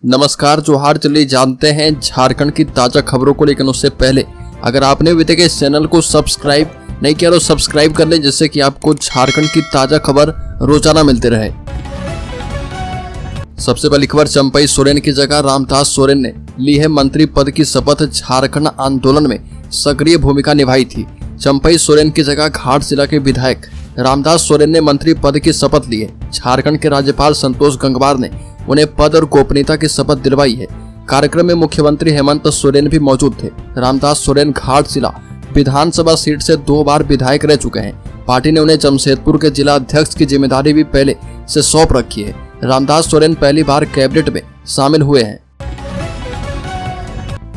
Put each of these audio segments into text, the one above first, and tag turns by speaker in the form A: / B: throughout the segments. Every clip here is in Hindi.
A: नमस्कार, जोहार। चलिए जानते हैं झारखंड की ताजा खबरों को, लेकिन उससे पहले अगर आपने अभी तक इस चैनल को सब्सक्राइब नहीं किया तो सब्सक्राइब कर लें, जिससे कि आपको झारखंड की ताजा खबर रोजाना मिलते रहे। सबसे पहली खबर, चंपई सोरेन की जगह रामदास सोरेन ने ली है मंत्री पद की शपथ। झारखंड आंदोलन में सक्रिय भूमिका निभाई थी। चंपई सोरेन की जगह घाट जिला के विधायक रामदास सोरेन ने मंत्री पद की शपथ ली है। झारखंड के राज्यपाल संतोष गंगवार ने उन्हें पद और गोपनीयता की शपथ दिलवाई है। कार्यक्रम में मुख्यमंत्री हेमंत सोरेन भी मौजूद थे। रामदास सोरेन घाट जिला विधानसभा सीट से 2 बार विधायक रह चुके हैं। पार्टी ने उन्हें जमशेदपुर के जिला अध्यक्ष की जिम्मेदारी भी पहले से सौंप रखी है। रामदास सोरेन पहली बार कैबिनेट में शामिल हुए हैं।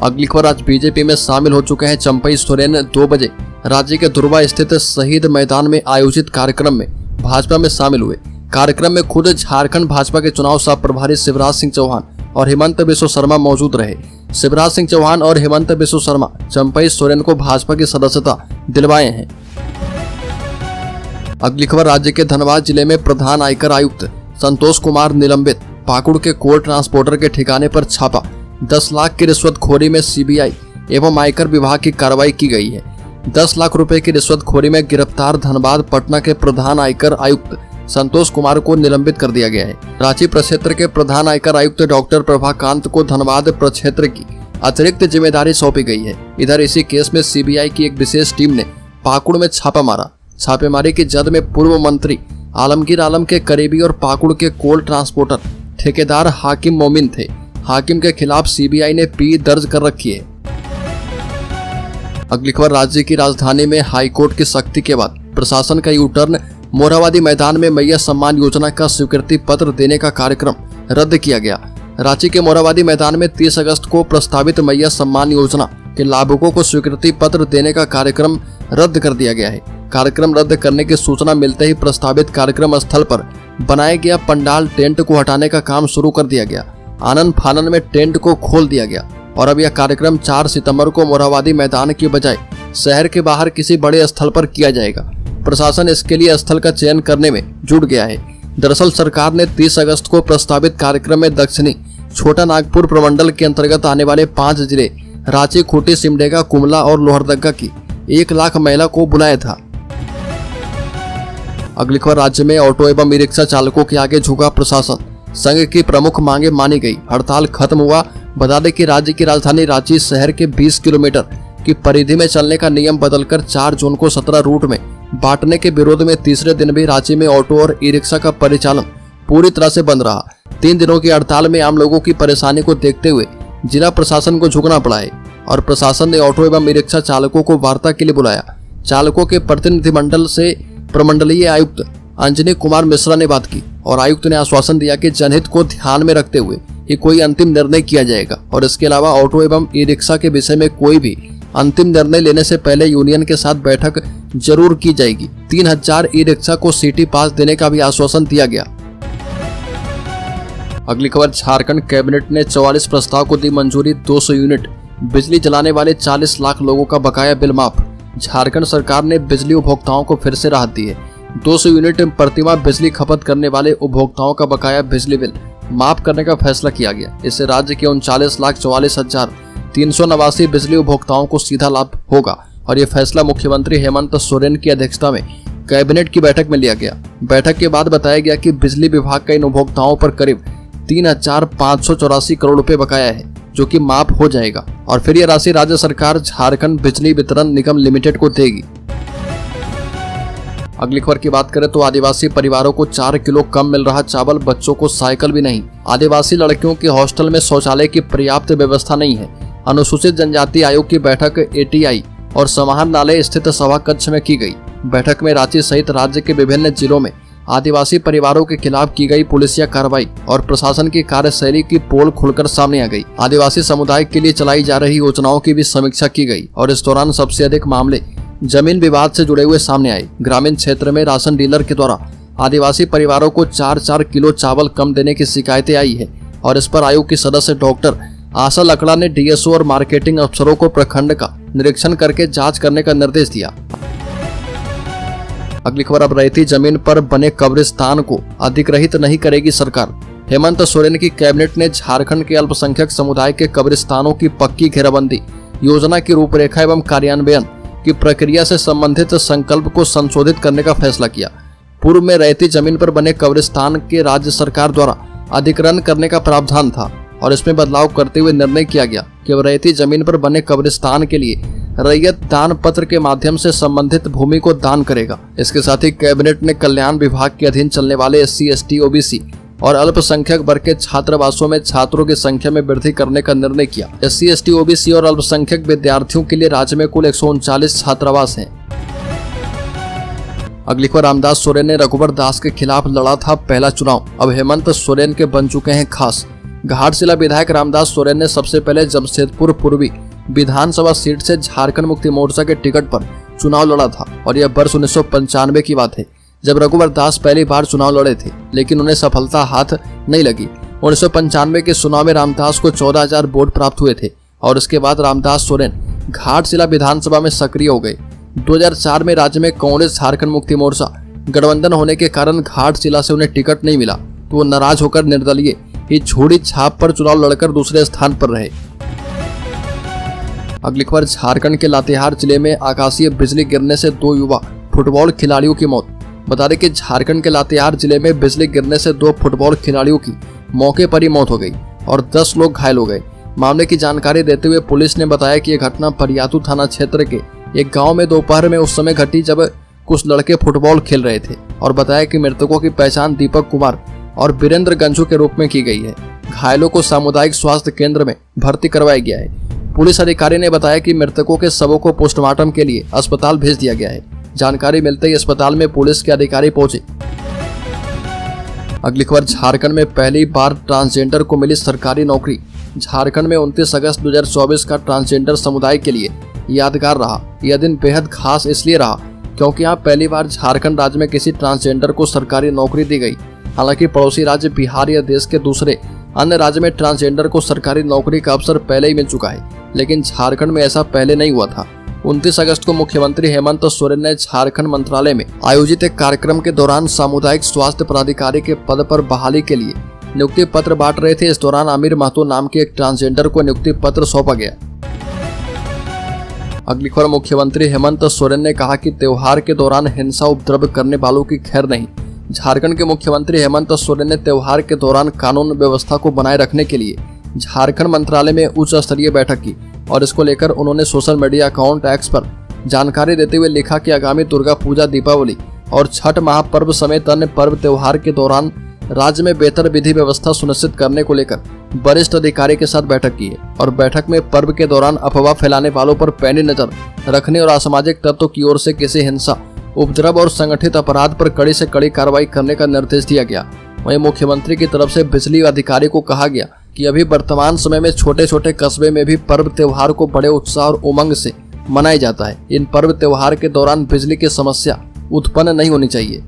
A: अगली खबर, आज बीजेपी में शामिल हो चुके हैं चंपई सोरेन। 2 बजे राज्य के दुर्वा स्थित शहीद मैदान में आयोजित कार्यक्रम में भाजपा में शामिल हुए। कार्यक्रम में खुद झारखंड भाजपा के चुनाव सह प्रभारी शिवराज सिंह चौहान और हेमंत बिस्व शर्मा मौजूद रहे। शिवराज सिंह चौहान और हेमंत बिस्व शर्मा चंपई सोरेन को भाजपा की सदस्यता दिलवाए हैं। अगली खबर, राज्य के धनबाद जिले में प्रधान आयकर आयुक्त संतोष कुमार निलंबित। पाकुड़ के कोल ट्रांसपोर्टर के ठिकाने पर छापा। 10 लाख की रिश्वतखोरी में सीबीआई एवं आयकर विभाग की कार्रवाई की गई है। 10 लाख रुपए की रिश्वतखोरी में गिरफ्तार धनबाद पटना के प्रधान आयकर आयुक्त संतोष कुमार को निलंबित कर दिया गया है। रांची प्रक्षेत्र के प्रधान आयकर आयुक्त डॉक्टर प्रभाकांत को धनबाद प्रक्षेत्र की अतिरिक्त जिम्मेदारी सौंपी गई है। इधर इसी केस में सीबीआई की एक विशेष टीम ने पाकुड़ में छापा मारा। छापेमारी की जद में पूर्व मंत्री आलमगीर आलम के करीबी और पाकुड़ के कोल ट्रांसपोर्टर ठेकेदार हाकिम मोमिन थे। हाकिम के खिलाफ सीबीआई ने पी दर्ज कर रखी है। अगली खबर, राज्य की राजधानी में हाईकोर्ट की सख्ती के बाद प्रशासन का यू टर्न। मोरहाबादी मैदान में मैया सम्मान योजना का स्वीकृति पत्र देने का कार्यक्रम रद्द किया गया। रांची के मोरहाबादी मैदान में 30 अगस्त को प्रस्तावित मैया सम्मान योजना के लाभुकों को स्वीकृति पत्र देने का कार्यक्रम रद्द कर दिया गया है। कार्यक्रम रद्द करने की सूचना मिलते ही प्रस्तावित कार्यक्रम स्थल पर बनाया गया पंडाल टेंट को हटाने का काम शुरू कर दिया गया। आनन फानन में टेंट को खोल दिया गया और अब यह कार्यक्रम 4 सितंबर को मोरहाबादी मैदान की बजाय शहर के बाहर किसी बड़े स्थल पर किया जाएगा। प्रशासन इसके लिए स्थल का चयन करने में जुट गया है। दरअसल सरकार ने 30 अगस्त को प्रस्तावित कार्यक्रम में दक्षिणी छोटा नागपुर प्रमंडल के अंतर्गत आने वाले 5 जिले रांची, खूंटी, सिमडेगा, कुमला और लोहरदगा की 1 लाख महिला को बुलाया था। अगली खबर, राज्य में ऑटो एवं ई रिक्शा चालकों के आगे झुका प्रशासन। संघ की प्रमुख मांगे मानी गई। हड़ताल खत्म हुआ। बता दें कि राज्य की राजधानी रांची शहर के 20 किलोमीटर की परिधि में चलने का नियम बदलकर 4 जून को 17 रूट में बांटने के विरोध में तीसरे दिन भी रांची में ऑटो और ई रिक्शा का परिचालन पूरी तरह से बंद रहा। 3 दिनों की हड़ताल में आम लोगों की परेशानी को देखते हुए जिला प्रशासन को झुकना पड़ा है और प्रशासन ने ऑटो एवं ई रिक्शा चालकों को वार्ता के लिए बुलाया। चालकों के प्रतिनिधिमंडल से प्रमंडलीय आयुक्त अंजनी कुमार मिश्रा ने बात की और आयुक्त ने आश्वासन दिया कि जनहित को ध्यान में रखते हुए ही कोई अंतिम निर्णय किया जाएगा और इसके अलावा ऑटो एवं ई रिक्शा के विषय में कोई भी अंतिम निर्णय लेने से पहले यूनियन के साथ बैठक जरूर की जाएगी। 3000 ई रिक्शा को सिटी पास देने का भी आश्वासन दिया गया। अगली खबर, झारखंड कैबिनेट ने 44 प्रस्ताव को दी मंजूरी। 200 यूनिट बिजली जलाने वाले 40 लाख लोगों का बकाया बिल माफ। झारखंड सरकार ने बिजली उपभोक्ताओं को फिर से राहत दी है। 200 यूनिट प्रतिमाह बिजली खपत करने वाले उपभोक्ताओं का बकाया बिजली बिल माफ करने का फैसला किया गया। इससे राज्य के 39,44,389 बिजली उपभोक्ताओं को सीधा लाभ होगा और ये फैसला मुख्यमंत्री हेमंत सोरेन की अध्यक्षता में कैबिनेट की बैठक में लिया गया। बैठक के बाद बताया गया कि बिजली विभाग का इन उपभोक्ताओं पर करीब 3,584 करोड़ रुपए बकाया है, जो कि माफ हो जाएगा और फिर यह राशि राज्य सरकार झारखंड बिजली वितरण निगम लिमिटेड को देगी। अगली खबर की बात करें तो आदिवासी परिवारों को 4 किलो कम मिल रहा चावल, बच्चों को साइकिल भी नहीं। आदिवासी लड़कियों के हॉस्टल में शौचालय की पर्याप्त व्यवस्था नहीं है। अनुसूचित जनजाति आयोग की बैठक एटीआई और समाहर नाले स्थित सभा कक्ष में की गई। बैठक में रांची सहित राज्य के विभिन्न जिलों में आदिवासी परिवारों के खिलाफ की गई पुलिसिया कार्रवाई और प्रशासन की कार्यशैली की पोल खुलकर सामने आ गई। आदिवासी समुदाय के लिए चलाई जा रही योजनाओं की भी समीक्षा की गई और इस दौरान सबसे अधिक मामले जमीन विवाद से जुड़े हुए सामने आए। ग्रामीण क्षेत्र में राशन डीलर के द्वारा आदिवासी परिवारों को 4-4 किलो चावल कम देने की शिकायतें आई है और इस पर आयोग की सदस्य डॉक्टर आशा लकड़ा ने डीएसओ और मार्केटिंग अफसरों को प्रखंड का निरीक्षण करके जांच करने का निर्देश दिया। अगली खबर, अब रैयती जमीन पर बने कब्रिस्तान को अधिग्रहित नहीं करेगी सरकार। हेमंत सोरेन की कैबिनेट ने झारखंड के अल्पसंख्यक समुदाय के कब्रिस्तानों की पक्की घेराबंदी योजना की रूपरेखा एवं कार्यान्वयन की प्रक्रिया से संबंधित संकल्प को संशोधित करने का फैसला किया। पूर्व में रहती जमीन पर बने कब्रिस्तान के राज्य सरकार द्वारा अधिग्रहण करने का प्रावधान था और इसमें बदलाव करते हुए निर्णय किया गया कि रहती जमीन पर बने कब्रिस्तान के लिए रैयत दान पत्र के माध्यम से संबंधित भूमि को दान करेगा। इसके साथ ही कैबिनेट ने कल्याण विभाग के अधीन चलने वाले SC, ST, OBC और अल्पसंख्यक वर्ग के छात्रावासों में छात्रों की संख्या में वृद्धि करने का निर्णय किया। SC, ST, OBC और अल्पसंख्यक विद्यार्थियों के लिए राज्य में कुल 139 छात्रावास हैं। अगली खबर, रामदास सोरेन ने रघुवर दास के खिलाफ लड़ा था पहला चुनाव, अब हेमंत सोरेन के बन चुके हैं खास। घाटशिला विधायक रामदास सोरेन ने सबसे पहले जमशेदपुर पूर्वी विधानसभा सीट से झारखंड मुक्ति मोर्चा के टिकट पर चुनाव लड़ा था और यह वर्ष 1995 की बात है, जब रघुवर दास पहली बार चुनाव लड़े थे, लेकिन उन्हें सफलता हाथ नहीं लगी। 1995 के चुनाव में रामदास को 14,000 वोट प्राप्त हुए थे और उसके बाद रामदास सोरेन घाटशिला विधानसभा में सक्रिय हो गए। 2004 में राज्य में कांग्रेस झारखंड मुक्ति मोर्चा गठबंधन होने के कारण घाटशिला से उन्हें टिकट नहीं मिला, तो वो नाराज होकर निर्दलीय ही झोड़ी छाप पर चुनाव लड़कर दूसरे स्थान पर रहे। अगली खबर, झारखंड के लातेहार जिले में आकाशीय बिजली गिरने से 2 युवा फुटबॉल खिलाड़ियों की मौत। बता दें कि झारखंड के लातेहार जिले में बिजली गिरने से 2 फुटबॉल खिलाड़ियों की मौके पर ही मौत हो गई और 10 लोग घायल हो गए। मामले की जानकारी देते हुए पुलिस ने बताया कि यह घटना परियातू थाना क्षेत्र के एक गांव में दोपहर में उस समय घटी जब कुछ लड़के फुटबॉल खेल रहे थे और बताया कि मृतकों की पहचान दीपक कुमार और वीरेंद्र गंजू के रूप में की गई है। घायलों को सामुदायिक स्वास्थ्य केंद्र में भर्ती करवाया गया है। पुलिस अधिकारी ने बताया कि मृतकों के शवों को पोस्टमार्टम के लिए अस्पताल भेज दिया गया है। जानकारी मिलते ही अस्पताल में पुलिस के अधिकारी पहुंचे। अगली खबर, झारखंड में पहली बार ट्रांसजेंडर को मिली सरकारी नौकरी। झारखंड में 29 अगस्त 2024 का ट्रांसजेंडर समुदाय के लिए यादगार रहा। यह दिन बेहद खास इसलिए रहा क्योंकि यहाँ पहली बार झारखंड राज्य में किसी ट्रांसजेंडर को सरकारी नौकरी दी गई। हालांकि पड़ोसी राज्य बिहार या देश के दूसरे अन्य राज्य में ट्रांसजेंडर को सरकारी नौकरी का अवसर पहले ही मिल चुका है, लेकिन झारखंड में ऐसा पहले नहीं हुआ था। 29 अगस्त को मुख्यमंत्री हेमंत सोरेन ने झारखंड मंत्रालय में आयोजित एक कार्यक्रम के दौरान सामुदायिक स्वास्थ्य पदाधिकारी के पद पर बहाली के लिए नियुक्ति पत्र बांट रहे थे। इस दौरान आमिर महतो नाम के एक ट्रांसजेंडर को नियुक्ति पत्र सौंपा गया। अगली खबर, मुख्यमंत्री हेमंत सोरेन ने कहा कि त्योहार के दौरान हिंसा उपद्रव करने वालों की खैर नहीं। झारखंड के मुख्यमंत्री हेमंत सोरेन ने त्योहार के दौरान कानून व्यवस्था को बनाए रखने के लिए झारखंड मंत्रालय में उच्च स्तरीय बैठक की और इसको लेकर उन्होंने सोशल मीडिया अकाउंट X पर जानकारी देते हुए लिखा कि आगामी दुर्गा पूजा, दीपावली और छठ महापर्व समेत अन्य पर्व त्योहार के दौरान राज्य में बेहतर विधि व्यवस्था सुनिश्चित करने को लेकर वरिष्ठ अधिकारी के साथ बैठक की है और बैठक में पर्व के दौरान अफवाह फैलाने वालों पर पैनी नजर रखने और असामाजिक तत्वों की ओर से किसी हिंसा, उपद्रव और संगठित अपराध पर कड़ी से कड़ी कार्रवाई करने का निर्देश दिया गया। वहीं मुख्यमंत्री की तरफ से बिजली अधिकारी को कहा गया कि अभी वर्तमान समय में छोटे छोटे कस्बे में भी पर्व त्योहार को बड़े उत्साह और उमंग से मनाया जाता है। इन पर्व त्योहार के दौरान बिजली की समस्या उत्पन्न नहीं होनी चाहिए।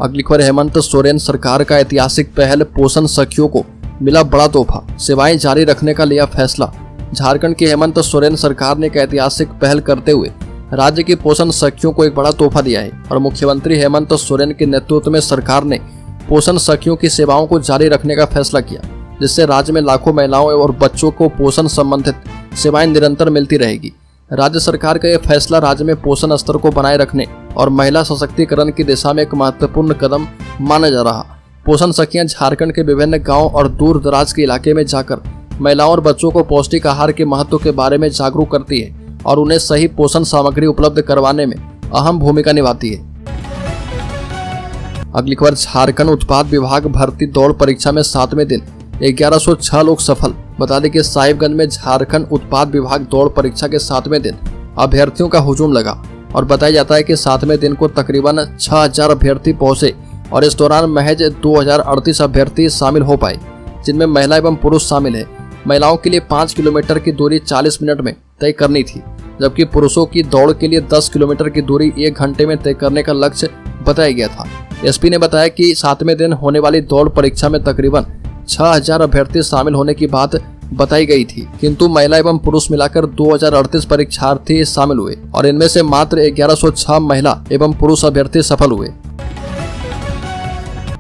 A: अगली खबर, हेमंत सोरेन सरकार का ऐतिहासिक पहल, पोषण सखियों को मिला बड़ा तोहफा, सेवाएं जारी रखने का लिया फैसला। झारखंड की हेमंत सोरेन सरकार ने एक ऐतिहासिक पहल करते हुए राज्य की पोषण सखियों को एक बड़ा तोहफा दिया है और मुख्यमंत्री हेमंत सोरेन के नेतृत्व में सरकार ने पोषण सखियों की सेवाओं को जारी रखने का फैसला किया, जिससे राज्य में लाखों महिलाओं और बच्चों को पोषण संबंधित सेवाएं निरंतर मिलती रहेगी। राज्य सरकार का यह फैसला राज्य में पोषण स्तर को बनाए रखने और महिला सशक्तिकरण की दिशा में एक महत्वपूर्ण कदम माना जा रहा। पोषण सखियां झारखंड के विभिन्न गाँव और दूर दराज के इलाके में जाकर महिलाओं और बच्चों को पौष्टिक आहार के महत्व के बारे में जागरूक करती है और उन्हें सही पोषण सामग्री उपलब्ध करवाने में अहम भूमिका निभाती है। अगली खबर, झारखंड उत्पाद विभाग भर्ती दौड़ परीक्षा में 7वें दिन 1106 लोग सफल। बता दें कि साहिबगंज में झारखंड उत्पाद विभाग दौड़ परीक्षा के 7वें दिन अभ्यर्थियों का हुजूम लगा और बताया जाता है कि 7वें दिन को तकरीबन 6000 अभ्यर्थी पहुंचे और इस दौरान महज 2038 अभ्यर्थी शामिल हो पाए, जिनमें महिला एवं पुरुष शामिल है। महिलाओं के लिए 5 किलोमीटर की दूरी 40 मिनट में तय करनी थी, जबकि पुरुषों की दौड़ के लिए 10 किलोमीटर की दूरी 1 घंटे में तय करने का लक्ष्य बताया गया था। एसपी ने बताया कि 7वें दिन होने वाली दौड़ परीक्षा में तकरीबन 6000 अभ्यर्थी शामिल होने की बात बताई गई थी, किंतु महिला एवं पुरुष मिलाकर 2038 परीक्षार्थी शामिल हुए और इनमें से मात्र 1106 महिला एवं पुरुष अभ्यर्थी सफल हुए।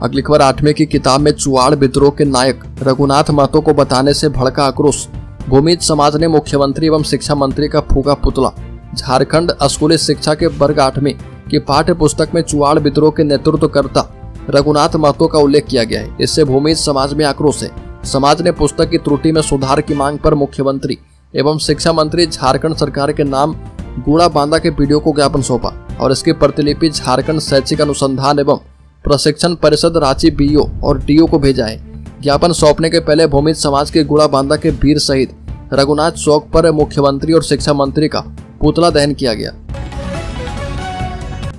A: अगली खबर 8वीं की किताब में चुआड़ विद्रोह के नायक रघुनाथ महतो को बताने से भड़का आक्रोश। भूमिज समाज ने मुख्यमंत्री एवं शिक्षा मंत्री का फूका पुतला। झारखंड स्कूली शिक्षा के वर्ग 8वीं की पाठ्य पुस्तक में चुआड़ विद्रोह के नेतृत्वकर्ता रघुनाथ महतो का उल्लेख किया गया है। इससे भूमिज समाज में आक्रोश है। समाज ने पुस्तक की त्रुटि में सुधार की मांग पर मुख्यमंत्री एवं शिक्षा मंत्री झारखंड सरकार के नाम गुड़ा बांधा के वीडियो को ज्ञापन सौंपा और इसकी प्रतिलिपि झारखंड शैक्षिक अनुसंधान एवं प्रशिक्षण परिषद रांची बीओ और डीओ को भेजा है। ज्ञापन सौंपने के पहले भूमिज समाज के गुड़ा बांधा के वीर शहीद रघुनाथ चौक पर मुख्यमंत्री और शिक्षा मंत्री का पुतला दहन किया गया।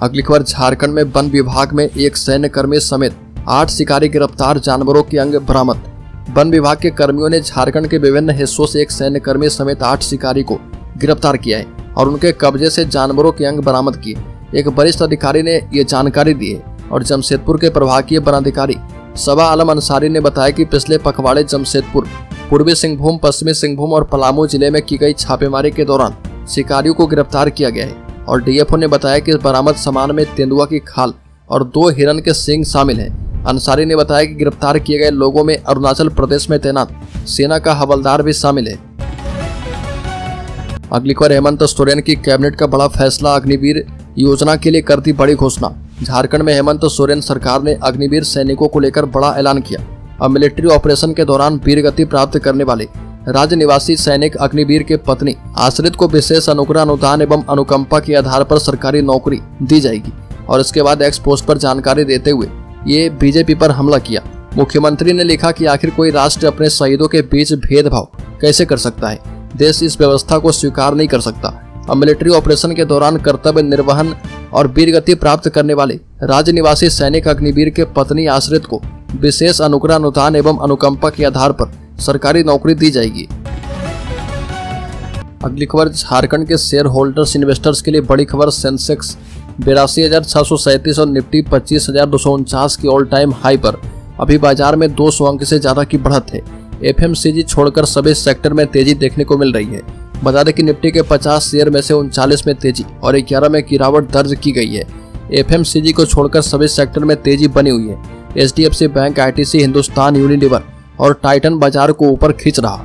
A: अगली खबर झारखंड में वन विभाग में एक सैन्य कर्मी समेत 8 शिकारी गिरफ्तार, जानवरों के अंग बरामद। वन विभाग के कर्मियों ने झारखंड के विभिन्न हिस्सों से एक सैन्य कर्मी समेत 8 शिकारी को गिरफ्तार किया है और उनके कब्जे से जानवरों के अंग बरामद किए। एक वरिष्ठ अधिकारी ने ये जानकारी दी है और जमशेदपुर के प्रभागीय वनाधिकारी सबा आलम अंसारी ने बताया कि पिछले पखवाड़े जमशेदपुर, पूर्वी सिंहभूम, पश्चिमी सिंहभूम और पलामू जिले में की गई छापेमारी के दौरान शिकारियों को गिरफ्तार किया गया है और डीएफओ ने बताया कि बरामद सामान में तेंदुआ की खाल और 2 हिरन के सींग शामिल हैं। अंसारी ने बताया कि गिरफ्तार किए गए लोगों में अरुणाचल प्रदेश में तैनात सेना का हवलदार भी शामिल है। अगली खबर हेमंत सोरेन की कैबिनेट का बड़ा फैसला, अग्निवीर योजना के लिए कर दी बड़ी घोषणा। झारखंड में हेमंत सोरेन सरकार ने अग्निवीर सैनिकों को लेकर बड़ा ऐलान किया। अब मिलिट्री ऑपरेशन के दौरान वीरगति प्राप्त करने वाले राज्य निवासी सैनिक अग्निवीर के पत्नी आश्रित को विशेष अनुग्रह अनुदान एवं अनुकंपा के आधार पर सरकारी नौकरी दी जाएगी। और इसके बाद एक्स पोस्ट पर जानकारी देते हुए ये बीजेपी पर हमला किया। मुख्यमंत्री ने लिखा कि आखिर कोई राष्ट्र अपने शहीदों के बीच भेदभाव कैसे कर सकता है। देश इस व्यवस्था को स्वीकार नहीं कर सकता। अब मिलिट्री ऑपरेशन के दौरान कर्तव्य निर्वहन और वीरगति प्राप्त करने वाले राज्य निवासी सैनिक अग्निवीर के पत्नी आश्रित को विशेष अनुग्रह अनुदान एवं अनुकंपा के आधार पर सरकारी नौकरी दी जाएगी। अगली खबर झारखंड के शेयर होल्डर्स इन्वेस्टर्स के लिए बड़ी खबर। सेंसेक्स 82,637 और निफ्टी 25,249 की ऑल टाइम हाई पर। अभी बाजार में 200 अंक से ज्यादा की बढ़त है। एफएमसीजी छोड़कर सभी सेक्टर में तेजी देखने को मिल रही है। बता दें कि निफ्टी के 50 शेयर में से 39 में तेजी और 11 में गिरावट दर्ज की गई है। एफएमसीजी को छोड़कर सभी सेक्टर में तेजी बनी हुई है। HDFC bank, ITC, Hindustan Unilever और टाइटन बाजार को ऊपर खींच रहा।